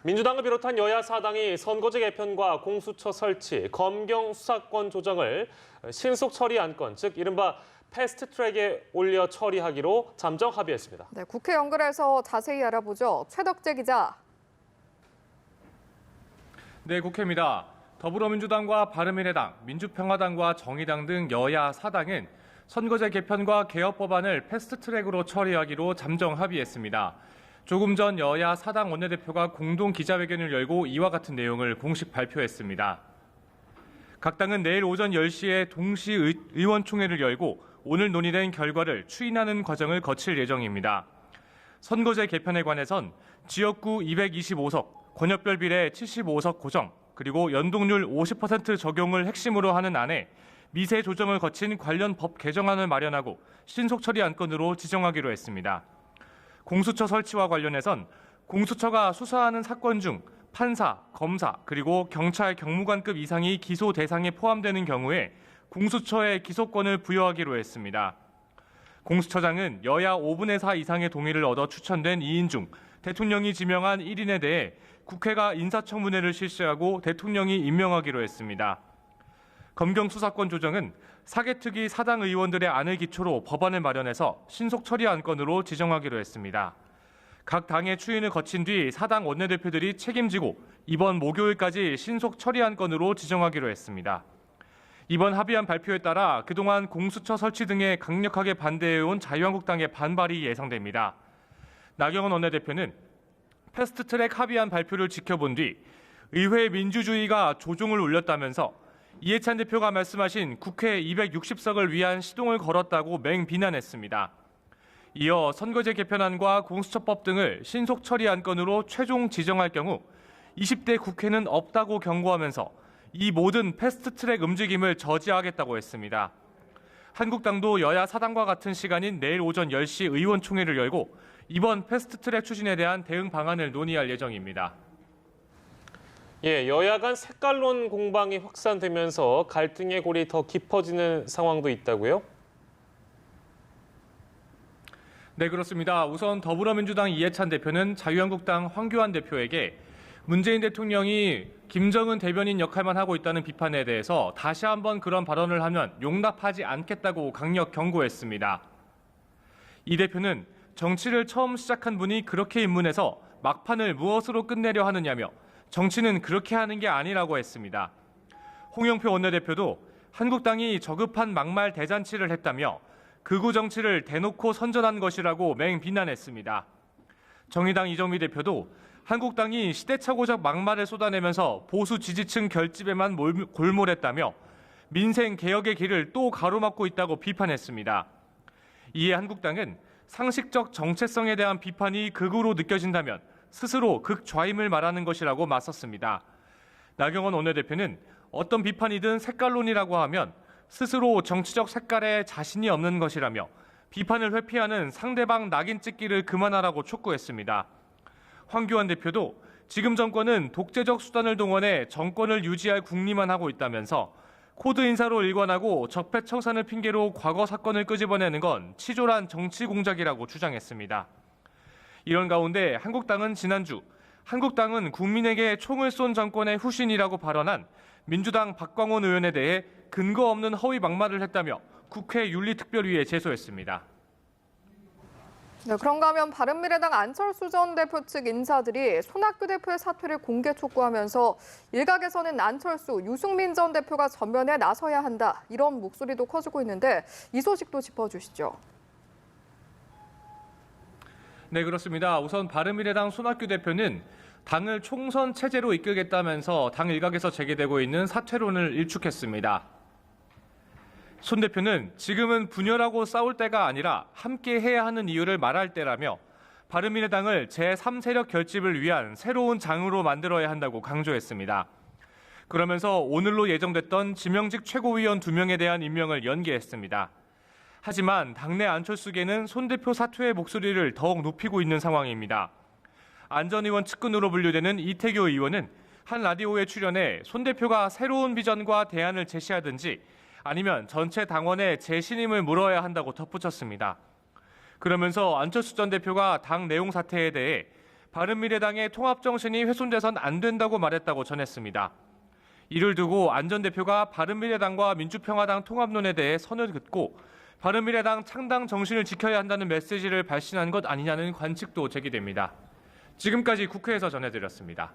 민주당을 비롯한 여야 사당이 선거제 개편과 공수처 설치, 검경 수사권 조정을 신속 처리 안건, 즉 이른바 패스트트랙에 올려 처리하기로 잠정 합의했습니다. 네, 국회 연결해서 자세히 알아보죠. 최덕재 기자. 네, 국회입니다. 더불어민주당과 바른미래당, 민주평화당과 정의당 등 여야 사당은 선거제 개편과 개혁 법안을 패스트트랙으로 처리하기로 잠정 합의했습니다. 조금 전 여야 사당 원내대표가 공동 기자회견을 열고 이와 같은 내용을 공식 발표했습니다. 각 당은 내일 오전 10시에 동시 의원총회를 열고 오늘 논의된 결과를 추인하는 과정을 거칠 예정입니다. 선거제 개편에 관해선 지역구 225석, 권역별 비례 75석 고정, 그리고 연동률 50% 적용을 핵심으로 하는 안에 미세 조정을 거친 관련 법 개정안을 마련하고 신속 처리 안건으로 지정하기로 했습니다. 공수처 설치와 관련해선 공수처가 수사하는 사건 중 판사, 검사, 그리고 경찰 경무관급 이상이 기소 대상에 포함되는 경우에 공수처에 기소권을 부여하기로 했습니다. 공수처장은 여야 5분의 4 이상의 동의를 얻어 추천된 2인 중 대통령이 지명한 1인에 대해 국회가 인사청문회를 실시하고 대통령이 임명하기로 했습니다. 검경 수사권 조정은 사개특위 사당 의원들의 안을 기초로 법안을 마련해서 신속 처리 안건으로 지정하기로 했습니다. 각 당의 추인을 거친 뒤 사당 원내대표들이 책임지고 이번 목요일까지 신속 처리 안건으로 지정하기로 했습니다. 이번 합의안 발표에 따라 그동안 공수처 설치 등에 강력하게 반대해온 자유한국당의 반발이 예상됩니다. 나경원 원내대표는 패스트트랙 합의안 발표를 지켜본 뒤 의회 민주주의가 조종을 울렸다면서 이해찬 대표가 말씀하신 국회 260석을 위한 시동을 걸었다고 맹비난했습니다. 이어 선거제 개편안과 공수처법 등을 신속 처리 안건으로 최종 지정할 경우 20대 국회는 없다고 경고하면서 이 모든 패스트트랙 움직임을 저지하겠다고 했습니다. 한국당도 여야 사당과 같은 시간인 내일 오전 10시 의원총회를 열고 이번 패스트트랙 추진에 대한 대응 방안을 논의할 예정입니다. 여야 간 색깔론 공방이 확산되면서 갈등의 골이 더 깊어지는 상황도 있다고요? 네, 그렇습니다. 우선 더불어민주당 이해찬 대표는 자유한국당 황교안 대표에게 문재인 대통령이 김정은 대변인 역할만 하고 있다는 비판에 대해서 다시 한번 그런 발언을 하면 용납하지 않겠다고 강력 경고했습니다. 이 대표는 정치를 처음 시작한 분이 그렇게 입문해서 막판을 무엇으로 끝내려 하느냐며 정치는 그렇게 하는 게 아니라고 했습니다. 홍영표 원내대표도 한국당이 저급한 막말 대잔치를 했다며 극우 정치를 대놓고 선전한 것이라고 맹비난했습니다. 정의당 이정미 대표도 한국당이 시대착오적 막말을 쏟아내면서 보수 지지층 결집에만 골몰했다며 민생 개혁의 길을 또 가로막고 있다고 비판했습니다. 이에 한국당은 상식적 정체성에 대한 비판이 극우로 느껴진다면 스스로 극좌임을 말하는 것이라고 맞섰습니다. 나경원 원내대표는 어떤 비판이든 색깔론이라고 하면 스스로 정치적 색깔에 자신이 없는 것이라며 비판을 회피하는 상대방 낙인 찍기를 그만하라고 촉구했습니다. 황교안 대표도 지금 정권은 독재적 수단을 동원해 정권을 유지할 궁리만 하고 있다면서 코드 인사로 일관하고 적폐청산을 핑계로 과거 사건을 끄집어내는 건 치졸한 정치 공작이라고 주장했습니다. 이런 가운데 한국당은 지난주 한국당은 국민에게 총을 쏜 정권의 후신이라고 발언한 민주당 박광원 의원에 대해 근거 없는 허위 막말을 했다며 국회 윤리특별위에 제소했습니다. 네, 그런가 하면 바른미래당 안철수 전 대표 측 인사들이 손학규 대표의 사퇴를 공개 촉구하면서 일각에서는 안철수, 유승민 전 대표가 전면에 나서야 한다 이런 목소리도 커지고 있는데 이 소식도 짚어주시죠. 네, 그렇습니다. 우선 바른미래당 손학규 대표는 당을 총선 체제로 이끌겠다면서 당 일각에서 제기되고 있는 사퇴론을 일축했습니다. 손 대표는 지금은 분열하고 싸울 때가 아니라 함께 해야 하는 이유를 말할 때라며 바른미래당을 제3세력 결집을 위한 새로운 장으로 만들어야 한다고 강조했습니다. 그러면서 오늘로 예정됐던 지명직 최고위원 2명에 대한 임명을 연기했습니다. 하지만 당내 안철수계는 손 대표 사퇴의 목소리를 더욱 높이고 있는 상황입니다. 안 전 의원 측근으로 분류되는 이태규 의원은 한 라디오에 출연해 손 대표가 새로운 비전과 대안을 제시하든지 아니면 전체 당원의 재신임을 물어야 한다고 덧붙였습니다. 그러면서 안철수 전 대표가 당 내용 사퇴에 대해 바른미래당의 통합 정신이 훼손돼선 안 된다고 말했다고 전했습니다. 이를 두고 안 전 대표가 바른미래당과 민주평화당 통합론에 대해 선을 긋고 바른미래당 창당 정신을 지켜야 한다는 메시지를 발신한 것 아니냐는 관측도 제기됩니다. 지금까지 국회에서 전해드렸습니다.